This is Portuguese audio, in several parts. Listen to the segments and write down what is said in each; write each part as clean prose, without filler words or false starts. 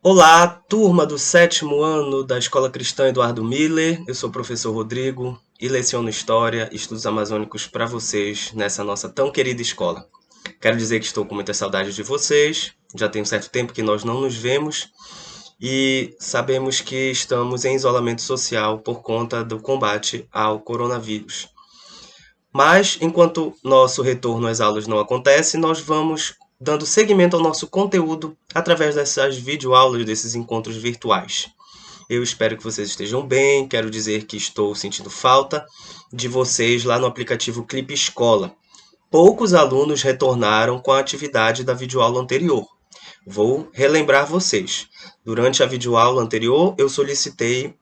Olá, turma do sétimo ano da Escola Cristã Eduardo Miller. Eu sou o professor Rodrigo e leciono História e Estudos Amazônicos para vocês nessa nossa tão querida escola. Quero dizer que estou com muita saudade de vocês. Já tem um certo tempo que nós não nos vemos e sabemos que estamos em isolamento social por conta do combate ao coronavírus. Mas, enquanto nosso retorno às aulas não acontece, nós vamos dando seguimento ao nosso conteúdo através dessas videoaulas, desses encontros virtuais. Eu espero que vocês estejam bem, quero dizer que estou sentindo falta de vocês lá no aplicativo Clipe Escola. Poucos alunos retornaram com a atividade da videoaula anterior. Vou relembrar vocês. Durante a videoaula anterior, eu solicitei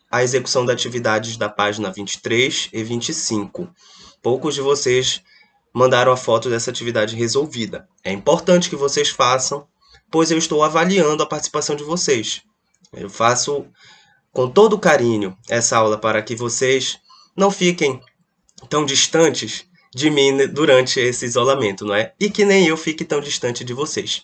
a execução das atividades da página 23 e 25. Poucos de vocês mandaram a foto dessa atividade resolvida. É importante que vocês façam, pois eu estou avaliando a participação de vocês. Eu faço com todo carinho essa aula para que vocês não fiquem tão distantes de mim durante esse isolamento, não é? E que nem eu fique tão distante de vocês.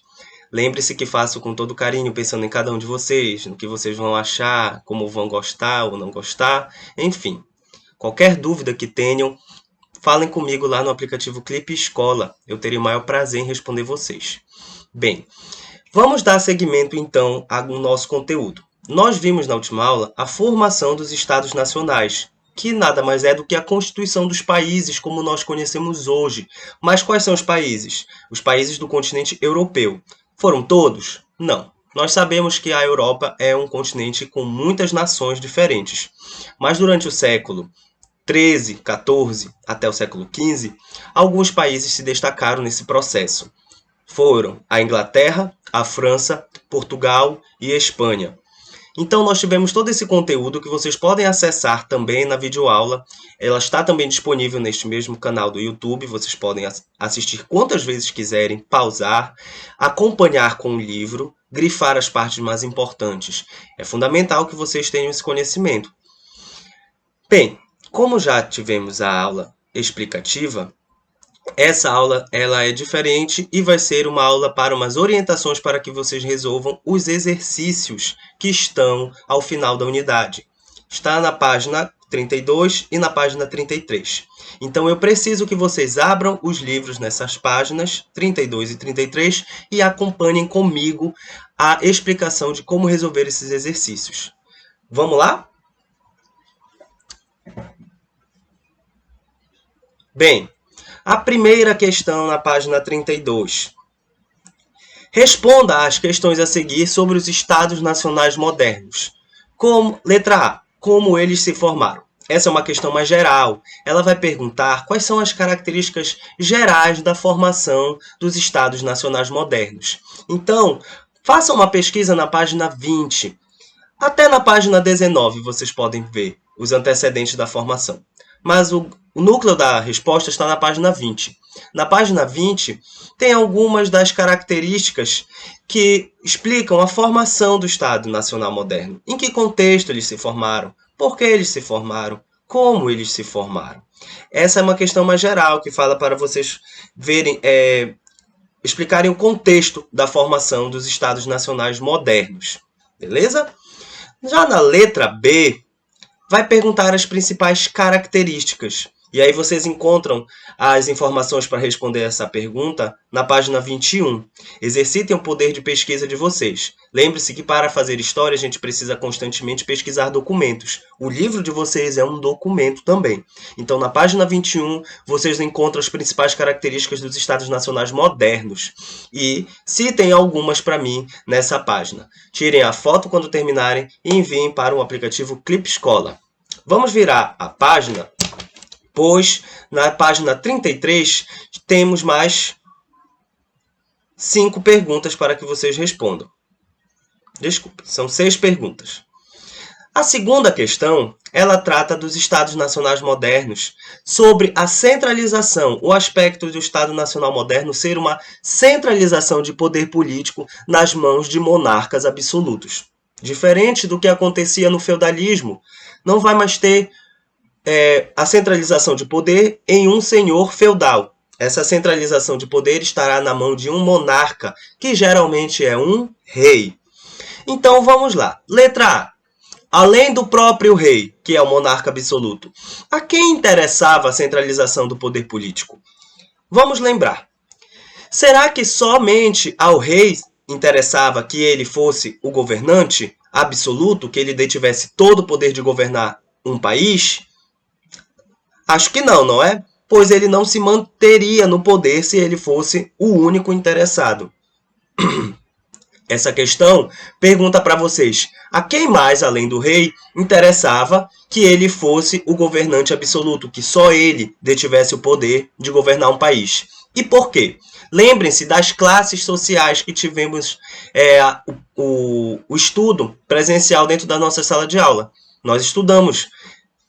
Lembre-se que faço com todo carinho, pensando em cada um de vocês, no que vocês vão achar, como vão gostar ou não gostar, enfim. Qualquer dúvida que tenham, falem comigo lá no aplicativo Clipe Escola. Eu terei o maior prazer em responder vocês. Bem, vamos dar seguimento então ao nosso conteúdo. Nós vimos na última aula a formação dos Estados Nacionais, que nada mais é do que a constituição dos países como nós conhecemos hoje. Mas quais são os países? Os países do continente europeu. Foram todos? Não. Nós sabemos que a Europa é um continente com muitas nações diferentes. Mas durante o século XIII, XIV até o século XV, alguns países se destacaram nesse processo. Foram a Inglaterra, a França, Portugal e a Espanha. Então nós tivemos todo esse conteúdo que vocês podem acessar também na videoaula. Ela está também disponível neste mesmo canal do YouTube. Vocês podem assistir quantas vezes quiserem, pausar, acompanhar com o livro, grifar as partes mais importantes. É fundamental que vocês tenham esse conhecimento. Bem, como já tivemos a aula explicativa, essa aula ela é diferente e vai ser uma aula para umas orientações para que vocês resolvam os exercícios que estão ao final da unidade. Está na página 32 e na página 33. Então eu preciso que vocês abram os livros nessas páginas 32 e 33 e acompanhem comigo a explicação de como resolver esses exercícios. Vamos lá? Bem, a primeira questão na página 32. Responda às questões a seguir sobre os Estados Nacionais modernos. Letra A. Como eles se formaram? Essa é uma questão mais geral. Ela vai perguntar quais são as características gerais da formação dos Estados Nacionais modernos. Então, faça uma pesquisa na página 20. Até na página 19 vocês podem ver os antecedentes da formação. Mas o núcleo da resposta está na página 20. Na página 20, tem algumas das características que explicam a formação do Estado Nacional Moderno. Em que contexto eles se formaram? Por que eles se formaram? Como eles se formaram? Essa é uma questão mais geral que fala para vocês verem, explicarem o contexto da formação dos Estados Nacionais modernos. Beleza? Já na letra B, vai perguntar as principais características. E aí vocês encontram as informações para responder essa pergunta na página 21. Exercitem o poder de pesquisa de vocês. Lembre-se que para fazer história a gente precisa constantemente pesquisar documentos. O livro de vocês é um documento também. Então na página 21 vocês encontram as principais características dos Estados Nacionais modernos. E citem algumas para mim nessa página. Tirem a foto quando terminarem e enviem para o aplicativo Clipe Escola. Vamos virar a página, pois na página 33 temos mais 5 perguntas para que vocês respondam. Desculpe, são 6 perguntas. A segunda questão, ela trata dos Estados Nacionais modernos, sobre a centralização, o aspecto do Estado Nacional moderno ser uma centralização de poder político nas mãos de monarcas absolutos. Diferente do que acontecia no feudalismo, não vai mais ter a centralização de poder em um senhor feudal. Essa centralização de poder estará na mão de um monarca, que geralmente é um rei. Então vamos lá. Letra A. Além do próprio rei, que é o monarca absoluto, a quem interessava a centralização do poder político? Vamos lembrar. Será que somente ao rei interessava que ele fosse o governante absoluto, que ele detivesse todo o poder de governar um país? Acho que não, não é? Pois ele não se manteria no poder se ele fosse o único interessado. Essa questão pergunta para vocês: a quem mais, além do rei, interessava que ele fosse o governante absoluto, que só ele detivesse o poder de governar um país? E por quê? Lembrem-se das classes sociais que tivemos o estudo presencial dentro da nossa sala de aula. Nós estudamos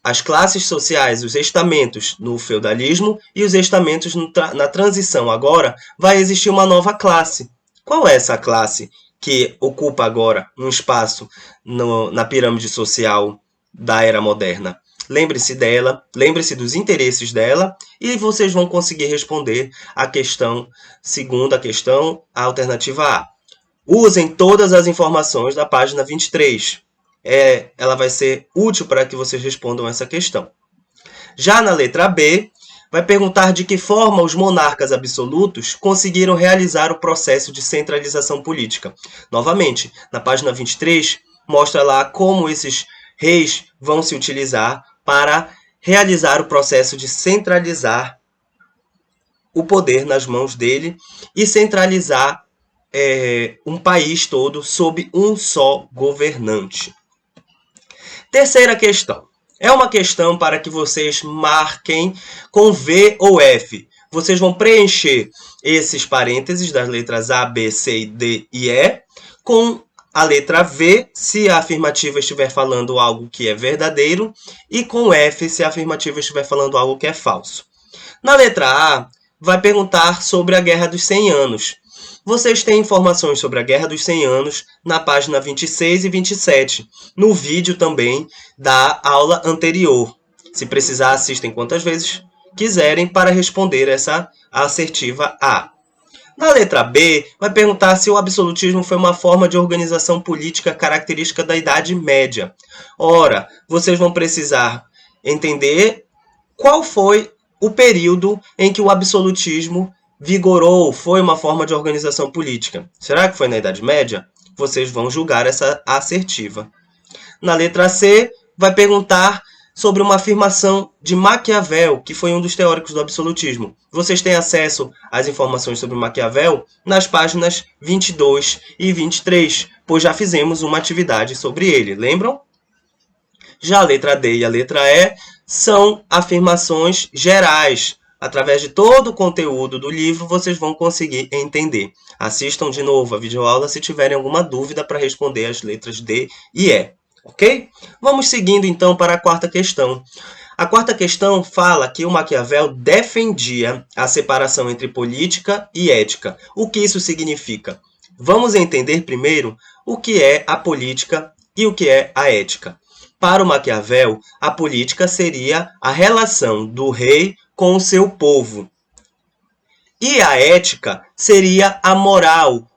as classes sociais, os estamentos no feudalismo e os estamentos na transição. Agora vai existir uma nova classe. Qual é essa classe que ocupa agora um espaço na pirâmide social da era moderna? Lembre-se dela, lembre-se dos interesses dela e vocês vão conseguir responder a questão, segunda questão, a alternativa A. Usem todas as informações da página 23. Ela vai ser útil para que vocês respondam essa questão. Já na letra B, vai perguntar de que forma os monarcas absolutos conseguiram realizar o processo de centralização política. Novamente, na página 23, mostra lá como esses reis vão se utilizar para realizar o processo de centralizar o poder nas mãos dele e centralizar um país todo sob um só governante. Terceira questão. É uma questão para que vocês marquem com V ou F. Vocês vão preencher esses parênteses das letras A, B, C, D e E com a letra V, se a afirmativa estiver falando algo que é verdadeiro, e com F, se a afirmativa estiver falando algo que é falso. Na letra A, vai perguntar sobre a Guerra dos 100 Anos. Vocês têm informações sobre a Guerra dos 100 Anos na página 26 e 27, no vídeo também da aula anterior. Se precisar, assistem quantas vezes quiserem para responder essa assertiva A. Na letra B, vai perguntar se o absolutismo foi uma forma de organização política característica da Idade Média. Ora, vocês vão precisar entender qual foi o período em que o absolutismo vigorou, foi uma forma de organização política. Será que foi na Idade Média? Vocês vão julgar essa assertiva. Na letra C, vai perguntar sobre uma afirmação de Maquiavel, que foi um dos teóricos do absolutismo. Vocês têm acesso às informações sobre Maquiavel nas páginas 22 e 23, pois já fizemos uma atividade sobre ele, lembram? Já a letra D e a letra E são afirmações gerais. Através de todo o conteúdo do livro, vocês vão conseguir entender. Assistam de novo a videoaula se tiverem alguma dúvida para responder as letras D e E. Ok? Vamos seguindo então para a quarta questão. A quarta questão fala que o Maquiavel defendia a separação entre política e ética. O que isso significa? Vamos entender primeiro o que é a política e o que é a ética. Para o Maquiavel, a política seria a relação do rei com o seu povo. E a ética seria a moral,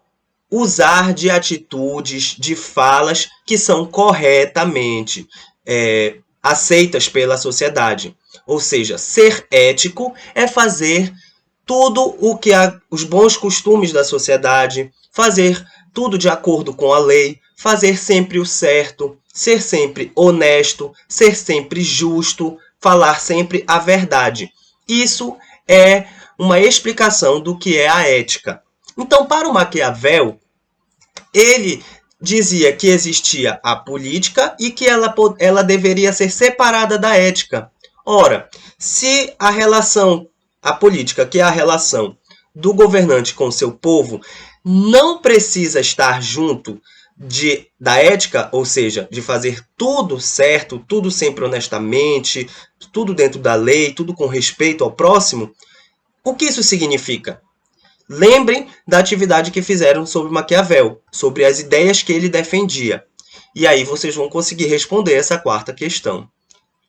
usar de atitudes, de falas que são corretamente aceitas pela sociedade. Ou seja, ser ético é fazer tudo o que os bons costumes da sociedade, fazer tudo de acordo com a lei, fazer sempre o certo, ser sempre honesto, ser sempre justo, falar sempre a verdade. Isso é uma explicação do que é a ética. Então, para o Maquiavel, ele dizia que existia a política e que ela deveria ser separada da ética. Ora, se a política, que é a relação do governante com o seu povo, não precisa estar junto da ética, ou seja, de fazer tudo certo, tudo sempre honestamente, tudo dentro da lei, tudo com respeito ao próximo, o que isso significa? Lembrem da atividade que fizeram sobre Maquiavel, sobre as ideias que ele defendia. E aí vocês vão conseguir responder essa quarta questão.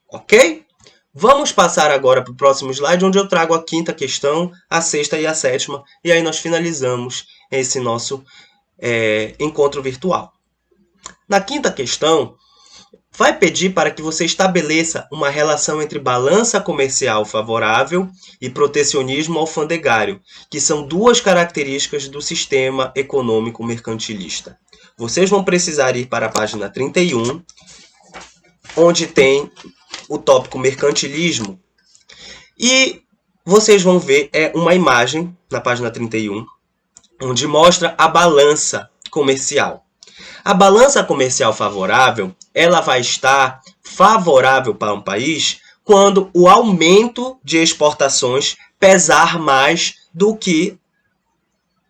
Ok? Vamos passar agora para o próximo slide, onde eu trago a quinta questão, a sexta e a sétima, e aí nós finalizamos esse nosso encontro virtual. Na quinta questão, vai pedir para que você estabeleça uma relação entre balança comercial favorável e protecionismo alfandegário, que são duas características do sistema econômico mercantilista. Vocês vão precisar ir para a página 31, onde tem o tópico mercantilismo, e vocês vão ver uma imagem na página 31, onde mostra a balança comercial. A balança comercial favorável, ela vai estar favorável para um país quando o aumento de exportações pesar mais do que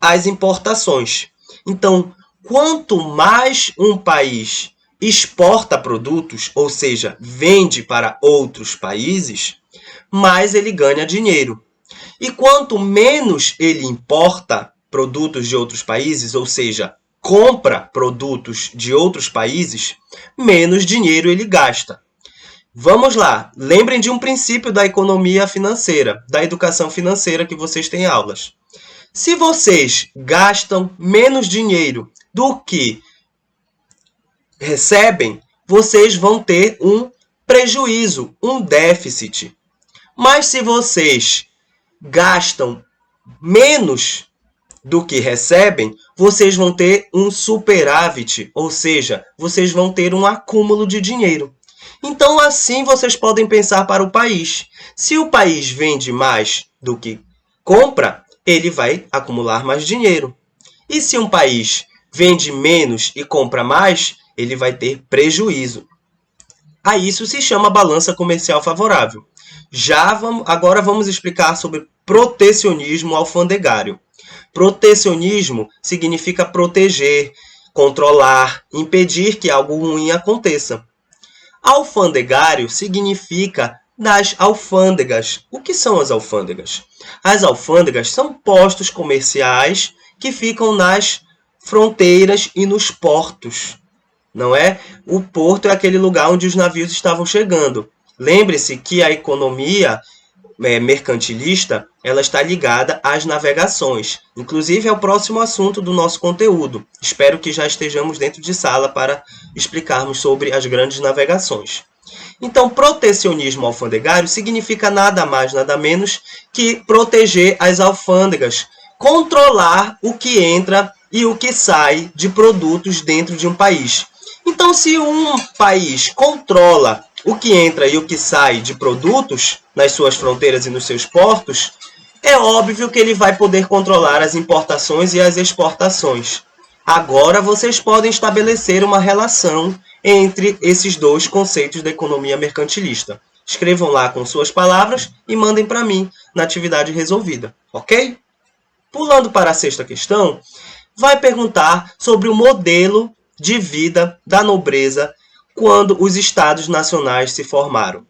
as importações. Então, quanto mais um país exporta produtos, ou seja, vende para outros países, mais ele ganha dinheiro. E quanto menos ele importa produtos de outros países, ou seja, compra produtos de outros países, menos dinheiro ele gasta. Vamos lá, lembrem de um princípio da economia financeira, da educação financeira que vocês têm aulas. Se vocês gastam menos dinheiro do que recebem, vocês vão ter um prejuízo, um déficit. Mas se vocês gastam menos do que recebem, vocês vão ter um superávit, ou seja, vocês vão ter um acúmulo de dinheiro. Então, assim vocês podem pensar para o país. Se o país vende mais do que compra, ele vai acumular mais dinheiro. E se um país vende menos e compra mais, ele vai ter prejuízo. A isso se chama balança comercial favorável. Agora vamos explicar sobre protecionismo alfandegário. Protecionismo significa proteger, controlar, impedir que algo ruim aconteça. Alfandegário significa das alfândegas. O que são as alfândegas? As alfândegas são postos comerciais que ficam nas fronteiras e nos portos. Não é? O porto é aquele lugar onde os navios estavam chegando. Lembre-se que a economia mercantilista, ela está ligada às navegações. Inclusive, é o próximo assunto do nosso conteúdo. Espero que já estejamos dentro de sala para explicarmos sobre as grandes navegações. Então, protecionismo alfandegário significa nada mais, nada menos que proteger as alfândegas, controlar o que entra e o que sai de produtos dentro de um país. Então, se um país controla o que entra e o que sai de produtos nas suas fronteiras e nos seus portos, é óbvio que ele vai poder controlar as importações e as exportações. Agora vocês podem estabelecer uma relação entre esses dois conceitos da economia mercantilista. Escrevam lá com suas palavras e mandem para mim na atividade resolvida, ok? Pulando para a sexta questão, vai perguntar sobre o modelo de vida da nobreza quando os estados nacionais se formaram,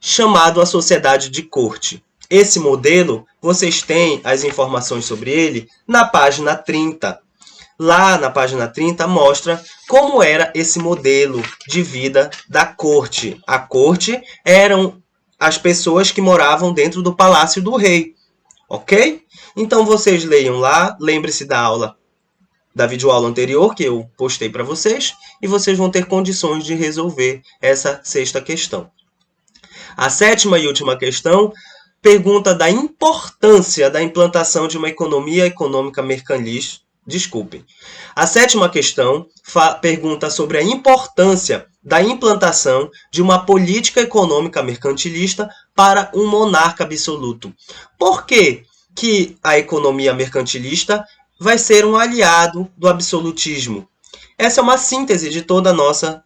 chamado a sociedade de corte. Esse modelo, vocês têm as informações sobre ele na página 30. Lá na página 30 mostra como era esse modelo de vida da corte. A corte eram as pessoas que moravam dentro do palácio do rei, ok? Então vocês leiam lá, lembre-se da aula da videoaula anterior que eu postei para vocês e vocês vão ter condições de resolver essa sexta questão. A sétima e última questão pergunta da importância da implantação de uma economia econômica mercantilista. Desculpem. A sétima questão pergunta sobre a importância da implantação de uma política econômica mercantilista para um monarca absoluto. Por que a economia mercantilista vai ser um aliado do absolutismo? Essa é uma síntese de toda a nossa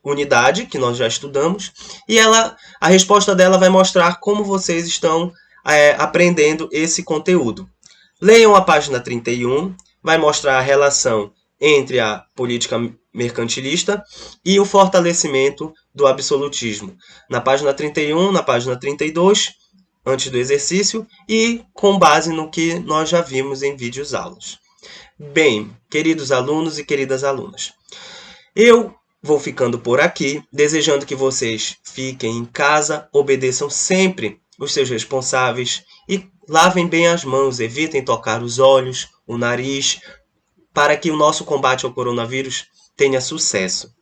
unidade, que nós já estudamos, e a resposta dela vai mostrar como vocês estão aprendendo esse conteúdo. Leiam a página 31, vai mostrar a relação entre a política mercantilista e o fortalecimento do absolutismo. Na página 31, na página 32, antes do exercício, e com base no que nós já vimos em vídeos aulas. Bem, queridos alunos e queridas alunas, eu vou ficando por aqui, desejando que vocês fiquem em casa, obedeçam sempre os seus responsáveis e lavem bem as mãos, evitem tocar os olhos, o nariz, para que o nosso combate ao coronavírus tenha sucesso.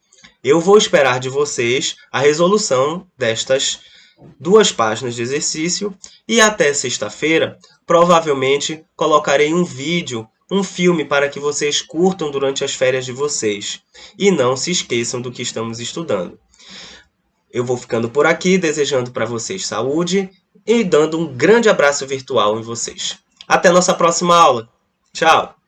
Eu vou esperar de vocês a resolução destas 2 páginas de exercício e até sexta-feira, provavelmente colocarei um vídeo, um filme para que vocês curtam durante as férias de vocês. E não se esqueçam do que estamos estudando. Eu vou ficando por aqui, desejando para vocês saúde e dando um grande abraço virtual em vocês. Até nossa próxima aula. Tchau!